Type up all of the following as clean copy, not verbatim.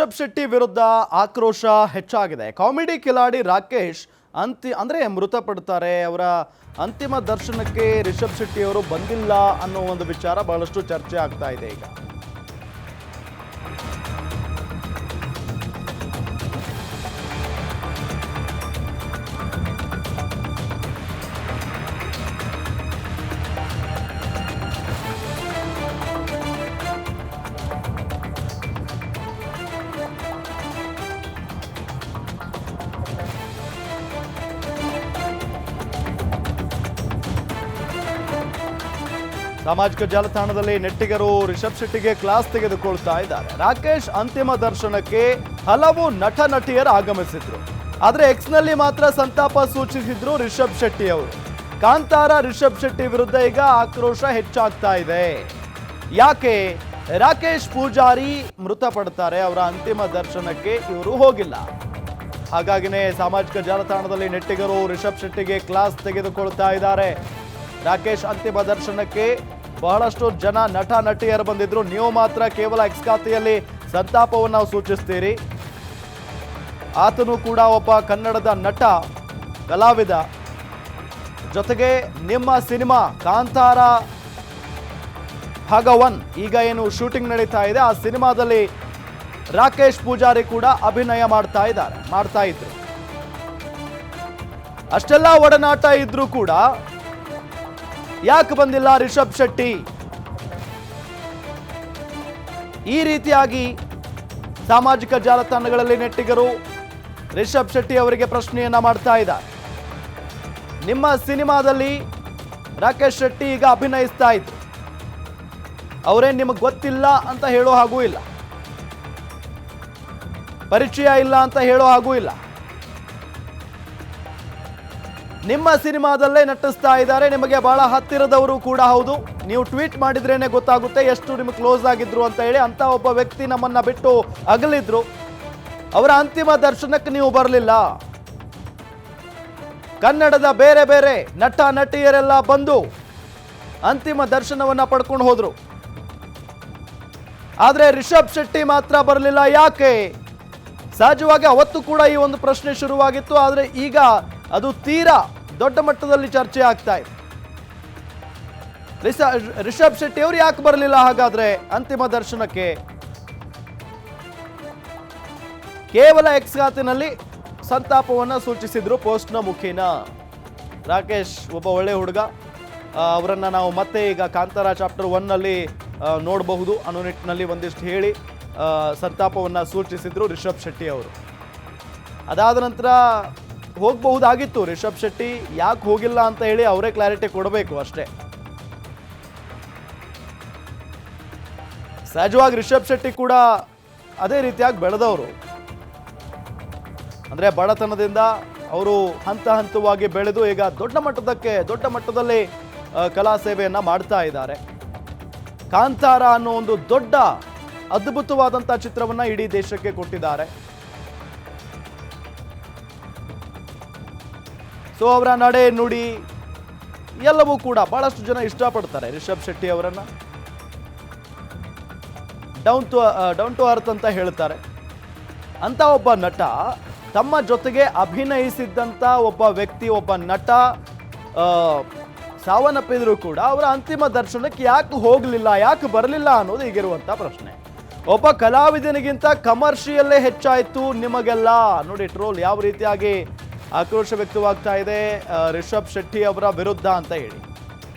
ರಿಷಬ್ ಶೆಟ್ಟಿ ವಿರುದ್ಧ ಆಕ್ರೋಶ ಹೆಚ್ಚಾಗಿದೆ. ಕಾಮಿಡಿ ಕಿಲಾಡಿ ರಾಕೇಶ್ ಮೃತಪಡ್ತಾರೆ. ಅವರ ಅಂತಿಮ ದರ್ಶನಕ್ಕೆ ರಿಷಬ್ ಶೆಟ್ಟಿ ಅವರು ಬಂದಿಲ್ಲ ಅನ್ನೋ ಒಂದು ವಿಚಾರ ಬಹಳಷ್ಟು ಚರ್ಚೆ ಆಗ್ತಾ ಇದೆ ಈಗ. ಸಾಮಾಜಿಕ ಜಾಲತಾಣದಲ್ಲಿ ನೆಟ್ಟಿಗರು ರಿಷಬ್ ಶೆಟ್ಟಿಗೆ ಕ್ಲಾಸ್ ತೆಗೆದುಕೊಳ್ತಾ ಇದ್ದಾರೆ. ರಾಕೇಶ್ ಅಂತಿಮ ದರ್ಶನಕ್ಕೆ ಹಲವು ನಟ ನಟಿಯರು ಆಗಮಿಸಿದ್ರು. ಆದ್ರೆ ಎಕ್ಸ್ನಲ್ಲಿ ಮಾತ್ರ ಸಂತಾಪ ಸೂಚಿಸಿದ್ರು ರಿಷಬ್ ಶೆಟ್ಟಿ ಅವರು. ಕಾಂತಾರ ರಿಷಬ್ ಶೆಟ್ಟಿ ವಿರುದ್ಧ ಈಗ ಆಕ್ರೋಶ ಹೆಚ್ಚಾಗ್ತಾ ಇದೆ. ಯಾಕೆ? ರಾಕೇಶ್ ಪೂಜಾರಿ ಮೃತಪಡ್ತಾರೆ, ಅವರ ಅಂತಿಮ ದರ್ಶನಕ್ಕೆ ಇವರು ಹೋಗಿಲ್ಲ. ಹಾಗಾಗಿನೇ ಸಾಮಾಜಿಕ ಜಾಲತಾಣದಲ್ಲಿ ನೆಟ್ಟಿಗರು ರಿಷಬ್ ಶೆಟ್ಟಿಗೆ ಕ್ಲಾಸ್ ತೆಗೆದುಕೊಳ್ತಾ ಇದ್ದಾರೆ. ರಾಕೇಶ್ ಅಂತಿಮ ದರ್ಶನಕ್ಕೆ ಬಹಳಷ್ಟು ಜನ ನಟ ನಟಿಯರು ಬಂದಿದ್ರು. ನೀವು ಮಾತ್ರ ಕೇವಲ ಎಕ್ಸ್ ಖಾತೆಯಲ್ಲಿ ಸಂತಾಪವನ್ನು ಸೂಚಿಸ್ತೀರಿ. ಆತನು ಕೂಡ ಒಬ್ಬ ಕನ್ನಡದ ನಟ, ಕಲಾವಿದ. ಜೊತೆಗೆ ನಿಮ್ಮ ಸಿನಿಮಾ ಕಾಂತಾರ ಭಾಗ 1 ಈಗ ಏನು ಶೂಟಿಂಗ್ ನಡೀತಾ ಇದೆ, ಆ ಸಿನಿಮಾದಲ್ಲಿ ರಾಕೇಶ್ ಪೂಜಾರಿ ಕೂಡ ಅಭಿನಯ ಮಾಡ್ತಾ ಇದ್ರು. ಅಷ್ಟೆಲ್ಲ ಒಡನಾಟ ಇದ್ರೂ ಕೂಡ ಯಾಕೆ ಬಂದಿಲ್ಲ ರಿಷಬ್ ಶೆಟ್ಟಿ? ಈ ರೀತಿಯಾಗಿ ಸಾಮಾಜಿಕ ಜಾಲತಾಣಗಳಲ್ಲಿ ನೆಟ್ಟಿಗರು ರಿಷಬ್ ಶೆಟ್ಟಿ ಅವರಿಗೆ ಪ್ರಶ್ನೆಯನ್ನ ಮಾಡ್ತಾ ಇದ್ದಾರೆ. ನಿಮ್ಮ ಸಿನಿಮಾದಲ್ಲಿ ರಾಕೇಶ್ ಶೆಟ್ಟಿ ಈಗ ಅಭಿನಯಿಸ್ತಾ ಇದ್ರು, ಅವರೇನು ನಿಮಗೆ ಗೊತ್ತಿಲ್ಲ ಅಂತ ಹೇಳೋ ಹಾಗೂ ಇಲ್ಲ, ಪರಿಚಯ ಇಲ್ಲ ಅಂತ ಹೇಳೋ ಹಾಗೂ ಇಲ್ಲ. ನಿಮ್ಮ ಸಿನಿಮಾದಲ್ಲೇ ನಟಿಸ್ತಾ ಇದ್ದಾರೆ, ನಿಮಗೆ ಬಹಳ ಹತ್ತಿರದವರು ಕೂಡ ಹೌದು. ನೀವು ಟ್ವೀಟ್ ಮಾಡಿದ್ರೇನೆ ಗೊತ್ತಾಗುತ್ತೆ ಎಷ್ಟು ನಿಮಗೆ ಕ್ಲೋಸ್ ಆಗಿದ್ರು ಅಂತ ಹೇಳಿ. ಅಂತ ಒಬ್ಬ ವ್ಯಕ್ತಿ ನಮ್ಮನ್ನ ಬಿಟ್ಟು ಅಗಲಿದ್ರು, ಅವರ ಅಂತಿಮ ದರ್ಶನಕ್ಕೆ ನೀವು ಬರಲಿಲ್ಲ. ಕನ್ನಡದ ಬೇರೆ ಬೇರೆ ನಟ ನಟಿಯರೆಲ್ಲ ಬಂದು ಅಂತಿಮ ದರ್ಶನವನ್ನ ಪಡ್ಕೊಂಡು ಹೋದ್ರು. ಆದ್ರೆ ರಿಷಬ್ ಶೆಟ್ಟಿ ಮಾತ್ರ ಬರಲಿಲ್ಲ, ಯಾಕೆ? ಸಹಜವಾಗಿ ಅವತ್ತು ಕೂಡ ಈ ಒಂದು ಪ್ರಶ್ನೆ ಶುರುವಾಗಿತ್ತು. ಆದ್ರೆ ಈಗ ಅದು ತೀರಾ ದೊಡ್ಡ ಮಟ್ಟದಲ್ಲಿ ಚರ್ಚೆ ಆಗ್ತಾ ಇದೆ. ರಿಷಬ್ ಶೆಟ್ಟಿ ಅವರು ಯಾಕೆ ಬರಲಿಲ್ಲ ಹಾಗಾದ್ರೆ ಅಂತಿಮ ದರ್ಶನಕ್ಕೆ? ಕೇವಲ ಎಕ್ಸ್ ಖಾತೆನಲ್ಲಿ ಸಂತಾಪವನ್ನ ಸೂಚಿಸಿದ್ರು ಪೋಸ್ಟ್ನ ಮುಖೇನ. ರಾಕೇಶ್ ಒಬ್ಬ ಒಳ್ಳೆ ಹುಡುಗ, ಅವರನ್ನ ನಾವು ಮತ್ತೆ ಈಗ ಕಾಂತಾರ ಚಾಪ್ಟರ್ 1 ನಲ್ಲಿ ನೋಡಬಹುದು ಅನ್ನೋ ನಿಟ್ಟಿನಲ್ಲಿ ಒಂದಿಷ್ಟು ಹೇಳಿ ಸಂತಾಪವನ್ನ ಸೂಚಿಸಿದ್ರು ರಿಷಬ್ ಶೆಟ್ಟಿ ಅವರು. ಅದಾದ ನಂತರ ಹೋಗಬಹುದಾಗಿತ್ತು ರಿಷಬ್ ಶೆಟ್ಟಿ, ಯಾಕೆ ಹೋಗಿಲ್ಲ ಅಂತ ಹೇಳಿ ಅವರೇ ಕ್ಲಾರಿಟಿ ಕೊಡಬೇಕು ಅಷ್ಟೇ. ಸಹಜವಾಗಿ ರಿಷಬ್ ಶೆಟ್ಟಿ ಕೂಡ ಅದೇ ರೀತಿಯಾಗಿ ಬೆಳೆದವರು. ಅಂದ್ರೆ ಬಡತನದಿಂದ ಅವರು ಹಂತ ಹಂತವಾಗಿ ಬೆಳೆದು ಈಗ ದೊಡ್ಡ ಮಟ್ಟದಲ್ಲಿ ಕಲಾ ಸೇವೆಯನ್ನ ಮಾಡ್ತಾ ಇದ್ದಾರೆ. ಕಾಂತಾರ ಅನ್ನೋ ಒಂದು ದೊಡ್ಡ ಅದ್ಭುತವಾದಂತಹ ಚಿತ್ರವನ್ನ ಇಡೀ ದೇಶಕ್ಕೆ ಕೊಟ್ಟಿದ್ದಾರೆ. ಸೊ ಅವರ ನಡೆ ನುಡಿ ಎಲ್ಲವೂ ಕೂಡ ಬಹಳಷ್ಟು ಜನ ಇಷ್ಟಪಡ್ತಾರೆ ರಿಷಬ್ ಶೆಟ್ಟಿ ಅವರನ್ನ. ಡೌನ್ ಟು ಅರ್ತ್ ಅಂತ ಹೇಳ್ತಾರೆ. ಅಂತ ಒಬ್ಬ ನಟ ತಮ್ಮ ಜೊತೆಗೆ ಅಭಿನಯಿಸಿದ್ದಂತ ಒಬ್ಬ ವ್ಯಕ್ತಿ, ಒಬ್ಬ ನಟ ಸಾವನ್ನಪ್ಪಿದ್ರು ಕೂಡ ಅವರ ಅಂತಿಮ ದರ್ಶನಕ್ಕೆ ಯಾಕೆ ಹೋಗಲಿಲ್ಲ, ಯಾಕೆ ಬರಲಿಲ್ಲ ಅನ್ನೋದು ಈಗಿರುವಂತ ಪ್ರಶ್ನೆ. ಒಬ್ಬ ಕಲಾವಿದನಿಗಿಂತ ಕಮರ್ಷಿಯಲ್ಲೇ ಹೆಚ್ಚಾಯ್ತು ನಿಮಗೆಲ್ಲ. ನೋಡಿ ಟ್ರೋಲ್ ಯಾವ ರೀತಿಯಾಗಿ ಆಕ್ರೋಶ ವ್ಯಕ್ತವಾಗ್ತಾ ಇದೆ ರಿಷಬ್ ಶೆಟ್ಟಿ ಅವರ ವಿರುದ್ಧ ಅಂತ ಹೇಳಿ.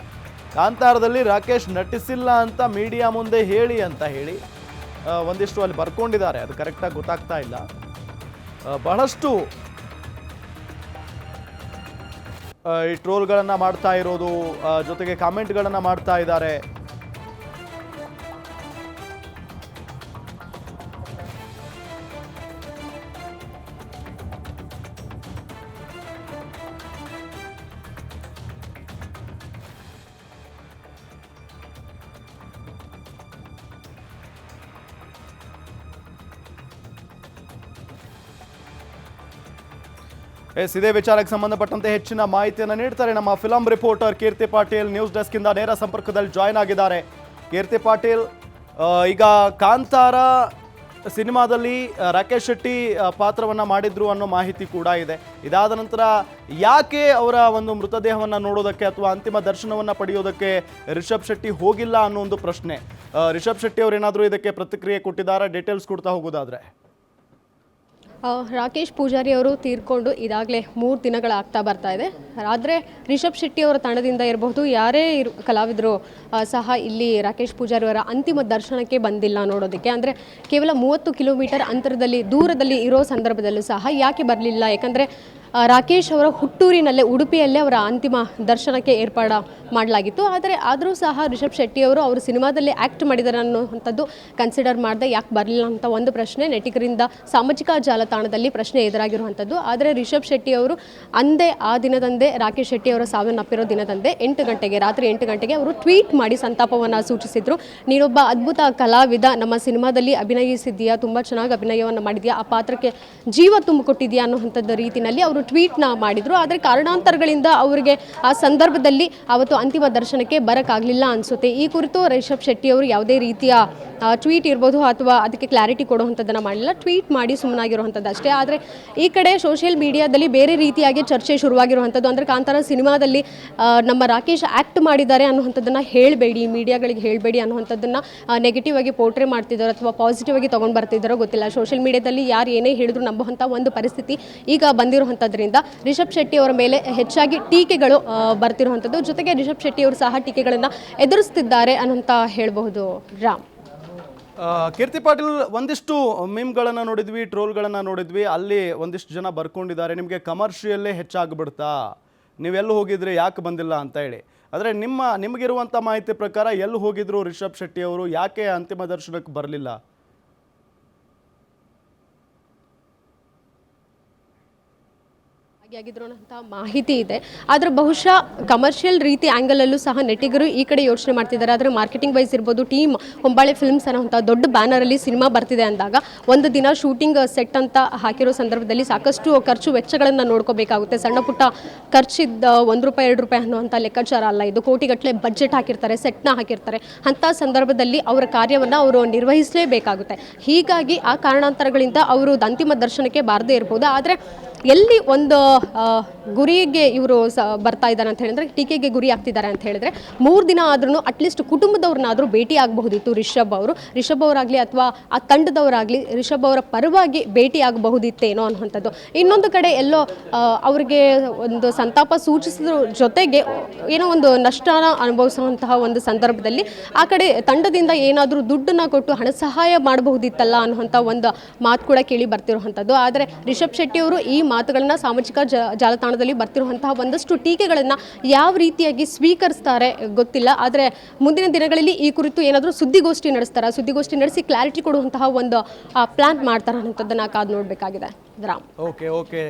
ಕಾಂತಾರದಲ್ಲಿ ರಾಕೇಶ್ ನಟಿಸಿಲ್ಲ ಅಂತ ಮೀಡಿಯಾ ಮುಂದೆ ಹೇಳಿ ಅಂತ ಹೇಳಿ ಒಂದಿಷ್ಟು ಅಲ್ಲಿ ಬರ್ಕೊಂಡಿದ್ದಾರೆ, ಅದು ಕರೆಕ್ಟಾಗಿ ಗೊತ್ತಾಗ್ತಾ ಇಲ್ಲ. ಬಹಳಷ್ಟು ಈ ಟ್ರೋಲ್ಗಳನ್ನು ಮಾಡ್ತಾ ಇರೋದು, ಜೊತೆಗೆ ಕಾಮೆಂಟ್ಗಳನ್ನು ಮಾಡ್ತಾ ಇದ್ದಾರೆ. ಇದೇ ವಿಚಾರಕ್ಕೆ ಸಂಬಂಧಪಟ್ಟಂತೆ ಹೆಚ್ಚಿನ ಮಾಹಿತಿಯನ್ನು ನೀಡ್ತಾರೆ ನಮ್ಮ ಫಿಲಂ ರಿಪೋರ್ಟರ್ ಕೀರ್ತಿ ಪಾಟೀಲ್. ನ್ಯೂಸ್ ಡೆಸ್ಕ್ ಇಂದ ನೇರ ಸಂಪರ್ಕದಲ್ಲಿ ಜಾಯ್ನ್ ಆಗಿದ್ದಾರೆ. ಕೀರ್ತಿ ಪಾಟೀಲ್, ಈಗ ಕಾಂತಾರ ಸಿನಿಮಾದಲ್ಲಿ ರಾಕೇಶ್ ಶೆಟ್ಟಿ ಪಾತ್ರವನ್ನ ಮಾಡಿದ್ರು ಅನ್ನೋ ಮಾಹಿತಿ ಕೂಡ ಇದೆ. ಇದಾದ ನಂತರ ಯಾಕೆ ಅವರ ಒಂದು ಮೃತದೇಹವನ್ನ ನೋಡೋದಕ್ಕೆ ಅಥವಾ ಅಂತಿಮ ದರ್ಶನವನ್ನ ಪಡೆಯೋದಕ್ಕೆ ರಿಷಬ್ ಶೆಟ್ಟಿ ಹೋಗಿಲ್ಲ ಅನ್ನೋ ಒಂದು ಪ್ರಶ್ನೆ. ರಿಷಬ್ ಶೆಟ್ಟಿ ಅವರು ಏನಾದರೂ ಇದಕ್ಕೆ ಪ್ರತಿಕ್ರಿಯೆ ಕೊಟ್ಟಿದ್ದಾರೆ? ಡೀಟೇಲ್ಸ್ ಕೊಡ್ತಾ ಹೋಗೋದಾದ್ರೆ, ರಾಕೇಶ್ ಪೂಜಾರಿ ಅವರು ತೀರ್ಕೊಂಡು ಇದಾಗಲೇ 3 ದಿನಗಳಾಗ್ತಾ ಬರ್ತಾ ಇದೆ. ಆದರೆ ರಿಷಬ್ ಶೆಟ್ಟಿ ಅವರ ತಂಡದಿಂದ ಇರಬಹುದು, ಯಾರೇ ಕಲಾವಿದರು ಸಹ ಇಲ್ಲಿ ರಾಕೇಶ್ ಪೂಜಾರಿ ಅವರ ಅಂತಿಮ ದರ್ಶನಕ್ಕೆ ಬಂದಿಲ್ಲ ನೋಡೋದಕ್ಕೆ. ಅಂದರೆ ಕೇವಲ 30 ಕಿಲೋಮೀಟರ್ ಅಂತರದಲ್ಲಿ ದೂರದಲ್ಲಿ ಇರೋ ಸಂದರ್ಭದಲ್ಲೂ ಸಹ ಯಾಕೆ ಬರಲಿಲ್ಲ? ಯಾಕಂದರೆ ರಾಕೇಶ್ ಅವರ ಹುಟ್ಟೂರಿನಲ್ಲೇ ಉಡುಪಿಯಲ್ಲೇ ಅವರ ಅಂತಿಮ ದರ್ಶನಕ್ಕೆ ಏರ್ಪಾಡು ಮಾಡಲಾಗಿತ್ತು. ಆದರೂ ಸಹ ರಿಷಬ್ ಶೆಟ್ಟಿ ಅವರು ಸಿನಿಮಾದಲ್ಲಿ ಆ್ಯಕ್ಟ್ ಮಾಡಿದ್ದಾರೆ ಅನ್ನೋವಂಥದ್ದು ಕನ್ಸಿಡರ್ ಮಾಡದೆ ಯಾಕೆ ಬರಲಿಲ್ಲ ಅಂತ ಒಂದು ಪ್ರಶ್ನೆ ನೆಟಿಗರಿಂದ ಸಾಮಾಜಿಕ ಜಾಲತಾಣದಲ್ಲಿ ಪ್ರಶ್ನೆ ಎದುರಾಗಿರುವಂಥದ್ದು. ಆದರೆ ರಿಷಬ್ ಶೆಟ್ಟಿ ಅವರು ಆ ದಿನದಂದೇ ರಾಕೇಶ್ ಶೆಟ್ಟಿ ಅವರ ಸಾವನ್ನಪ್ಪಿರೋ ದಿನದಂದೇ ರಾತ್ರಿ 8 ಗಂಟೆಗೆ ಅವರು ಟ್ವೀಟ್ ಮಾಡಿ ಸಂತಾಪವನ್ನು ಸೂಚಿಸಿದರು. ನೀನೊಬ್ಬ ಅದ್ಭುತ ಕಲಾವಿದ, ನಮ್ಮ ಸಿನಿಮಾದಲ್ಲಿ ಅಭಿನಯಿಸಿದ್ದೀಯಾ, ತುಂಬ ಚೆನ್ನಾಗಿ ಅಭಿನಯವನ್ನು ಮಾಡಿದ್ಯಾ, ಆ ಪಾತ್ರಕ್ಕೆ ಜೀವ ತುಂಬಿಕೊಟ್ಟಿದ್ಯಾ ಅನ್ನೋವಂಥದ್ದು ರೀತಿಯಲ್ಲಿ ಅವರು ಟ್ವೀಟ್ನ ಮಾಡಿದರು. ಆದರೆ ಕಾರಣಾಂತರಗಳಿಂದ ಅವರಿಗೆ ಆ ಸಂದರ್ಭದಲ್ಲಿ ಅವತ್ತು ಅಂತಿಮ ದರ್ಶನಕ್ಕೆ ಬರೋಕ್ಕಾಗಲಿಲ್ಲ ಅನಿಸುತ್ತೆ. ಈ ಕುರಿತು ರಿಷಬ್ ಶೆಟ್ಟಿ ಅವರು ಯಾವುದೇ ರೀತಿಯ ಟ್ವೀಟ್ ಇರ್ಬೋದು ಅಥವಾ ಅದಕ್ಕೆ ಕ್ಲಾರಿಟಿ ಕೊಡುವಂಥದ್ದನ್ನು ಮಾಡಲಿಲ್ಲ, ಟ್ವೀಟ್ ಮಾಡಿ ಸುಮ್ಮನಾಗಿರುವಂಥದ್ದು ಅಷ್ಟೇ. ಆದರೆ ಈ ಕಡೆ ಸೋಷಿಯಲ್ ಮೀಡಿಯಾದಲ್ಲಿ ಬೇರೆ ರೀತಿಯಾಗಿ ಚರ್ಚೆ ಶುರುವಾಗಿರುವಂಥದ್ದು. ಅಂದರೆ ಕಾಂತಾರ ಸಿನಿಮಾದಲ್ಲಿ ನಮ್ಮ ರಾಕೇಶ್ ಆ್ಯಕ್ಟ್ ಮಾಡಿದ್ದಾರೆ ಅನ್ನುವಂಥದ್ದನ್ನು ಹೇಳಬೇಡಿ, ಮೀಡಿಯಾಗಳಿಗೆ ಹೇಳಬೇಡಿ ಅನ್ನುವಂಥದ್ದನ್ನು ನೆಗೆಟಿವ್ ಆಗಿ ಪೋರ್ಟ್ರೇ ಮಾಡ್ತಿದ್ದಾರೋ ಅಥವಾ ಪಾಸಿಟಿವ್ ಆಗಿ ತೊಗೊಂಡು ಬರ್ತಿದ್ದಾರೋ ಗೊತ್ತಿಲ್ಲ. ಸೋಷಿಯಲ್ ಮೀಡಿಯಾದಲ್ಲಿ ಯಾರು ಏನೇ ಹೇಳಿದ್ರು ನಂಬುವಂಥ ಒಂದು ಪರಿಸ್ಥಿತಿ ಈಗ ಬಂದಿರುವಂಥದ್ರಿಂದ ರಿಷಬ್ ಶೆಟ್ಟಿ ಅವರ ಮೇಲೆ ಹೆಚ್ಚಾಗಿ ಟೀಕೆಗಳು ಬರ್ತಿರುವಂಥದ್ದು. ಜೊತೆಗೆ ರಿಷಬ್ ಶೆಟ್ಟಿ ಅವರು ಸಹ ಟೀಕೆಗಳನ್ನು ಎದುರಿಸ್ತಿದ್ದಾರೆ ಅಂತ ಹೇಳಬಹುದು. ರಾಮ್, ಕೀರ್ತಿ ಪಾಟೀಲ್, ಒಂದಿಷ್ಟು ಮೀಮ್ಗಳನ್ನು ನೋಡಿದ್ವಿ, ಟ್ರೋಲ್ಗಳನ್ನು ನೋಡಿದ್ವಿ, ಅಲ್ಲಿ ಒಂದಿಷ್ಟು ಜನ ಬರ್ಕೊಂಡಿದ್ದಾರೆ ನಿಮಗೆ ಕಮರ್ಷಿಯಲ್ಲೇ ಹೆಚ್ಚಾಗ್ಬಿಡ್ತಾ, ನೀವೆಲ್ಲಿ ಹೋಗಿದ್ರೆ ಯಾಕೆ ಬಂದಿಲ್ಲ ಅಂತ ಹೇಳಿ. ಆದರೆ ನಿಮಗಿರುವಂಥ ಮಾಹಿತಿ ಪ್ರಕಾರ ಎಲ್ಲಿ ಹೋಗಿದ್ರು ರಿಷಬ್ ಶೆಟ್ಟಿ ಅವರು, ಯಾಕೆ ಅಂತಿಮ ದರ್ಶನಕ್ಕೆ ಬರಲಿಲ್ಲ? ಆಗಿದ್ರು ಅಂತ ಮಾಹಿತಿ ಇದೆ. ಆದರೆ ಬಹುಶಃ ಕಮರ್ಷಿಯಲ್ ರೀತಿ ಆ್ಯಂಗಲಲ್ಲೂ ಸಹ ನೆಟ್ಟಿಗರು ಈ ಕಡೆ ಯೋಚನೆ ಮಾಡ್ತಿದ್ದಾರೆ. ಆದರೆ ಮಾರ್ಕೆಟಿಂಗ್ ವೈಸ್ ಇರ್ಬೋದು, ಟೀಮ್ ಹೊಂಬಾಳೆ ಫಿಲ್ಮ್ಸ್ ಅನ್ನೋಂಥ ದೊಡ್ಡ ಬ್ಯಾನರಲ್ಲಿ ಸಿನಿಮಾ ಬರ್ತಿದೆ ಅಂದಾಗ ಒಂದು ದಿನ ಶೂಟಿಂಗ್ ಸೆಟ್ ಅಂತ ಹಾಕಿರೋ ಸಂದರ್ಭದಲ್ಲಿ ಸಾಕಷ್ಟು ಖರ್ಚು ವೆಚ್ಚಗಳನ್ನು ನೋಡ್ಕೋಬೇಕಾಗುತ್ತೆ. ಸಣ್ಣ ಪುಟ್ಟ ಖರ್ಚಿದ್ದ ₹1 ₹2 ಅನ್ನುವಂಥ ಲೆಕ್ಕಾಚಾರ ಅಲ್ಲ ಇದು. ಕೋಟಿಗಟ್ಟಲೆ ಬಜೆಟ್ ಹಾಕಿರ್ತಾರೆ, ಸೆಟ್ನ ಹಾಕಿರ್ತಾರೆ. ಅಂಥ ಸಂದರ್ಭದಲ್ಲಿ ಅವರ ಕಾರ್ಯವನ್ನು ಅವರು ನಿರ್ವಹಿಸಲೇಬೇಕಾಗುತ್ತೆ. ಹೀಗಾಗಿ ಆ ಕಾರಣಾಂತರಗಳಿಂದ ಅವರು ಅಂತಿಮ ದರ್ಶನಕ್ಕೆ ಬಾರದೇ ಇರ್ಬೋದು. ಆದರೆ ಎಲ್ಲಿ ಒಂದು ಗುರಿಗೆ ಇವರು ಬರ್ತಾ ಇದ್ದಾರೆ ಅಂತ ಹೇಳಿದ್ರೆ, ಟೀಕೆಗೆ ಗುರಿ ಆಗ್ತಿದ್ದಾರೆ ಅಂತ ಹೇಳಿದ್ರೆ, 3 ದಿನ ಆದ್ರೂ ಅಟ್ಲೀಸ್ಟ್ ಕುಟುಂಬದವ್ರನ್ನಾದರೂ ಭೇಟಿ ಆಗಬಹುದಿತ್ತು ರಿಷಬ್ ಅವರಾಗಲಿ ಅಥವಾ ಆ ತಂಡದವರಾಗಲಿ ರಿಷಬ್ ಅವರ ಪರವಾಗಿ ಭೇಟಿ ಆಗಬಹುದಿತ್ತೇನೋ ಅನ್ನುವಂಥದ್ದು. ಇನ್ನೊಂದು ಕಡೆ ಎಲ್ಲೋ ಅವ್ರಿಗೆ ಒಂದು ಸಂತಾಪ ಸೂಚಿಸಿದ್ರ ಜೊತೆಗೆ ಏನೋ ಒಂದು ನಷ್ಟನ ಅನುಭವಿಸುವಂತಹ ಒಂದು ಸಂದರ್ಭದಲ್ಲಿ ಆ ಕಡೆ ತಂಡದಿಂದ ಏನಾದರೂ ದುಡ್ಡನ್ನು ಕೊಟ್ಟು ಹಣ ಸಹಾಯ ಮಾಡಬಹುದಿತ್ತಲ್ಲ ಅನ್ನುವಂಥ ಒಂದು ಮಾತು ಕೂಡ ಕೇಳಿ ಬರ್ತಿರುವಂಥದ್ದು. ಆದರೆ ರಿಷಬ್ ಶೆಟ್ಟಿ ಅವರು ಈ ಮಾತುಗಳನ್ನ ಸಾಮಾಜಿಕ ಜಾಲತಾಣದಲ್ಲಿ ಬರ್ತಿರುವಂತಹ ಒಂದಷ್ಟು ಟೀಕೆಗಳನ್ನು ಯಾವ ರೀತಿಯಾಗಿ ಸ್ವೀಕರಿಸ್ತಾರೆ ಗೊತ್ತಿಲ್ಲ. ಆದರೆ ಮುಂದಿನ ದಿನಗಳಲ್ಲಿ ಈ ಕುರಿತು ಏನಾದರೂ ಸುದ್ದಿಗೋಷ್ಠಿ ನಡೆಸಿ ಕ್ಲಾರಿಟಿ ಕೊಡುವಂತಹ ಒಂದು ಪ್ಲಾನ್ ಮಾಡ್ತಾರೆ ಅನ್ನೋದನ್ನ ಕಾದು ನೋಡಬೇಕಾಗಿದೆ. ರಾಮ್, ಓಕೆ.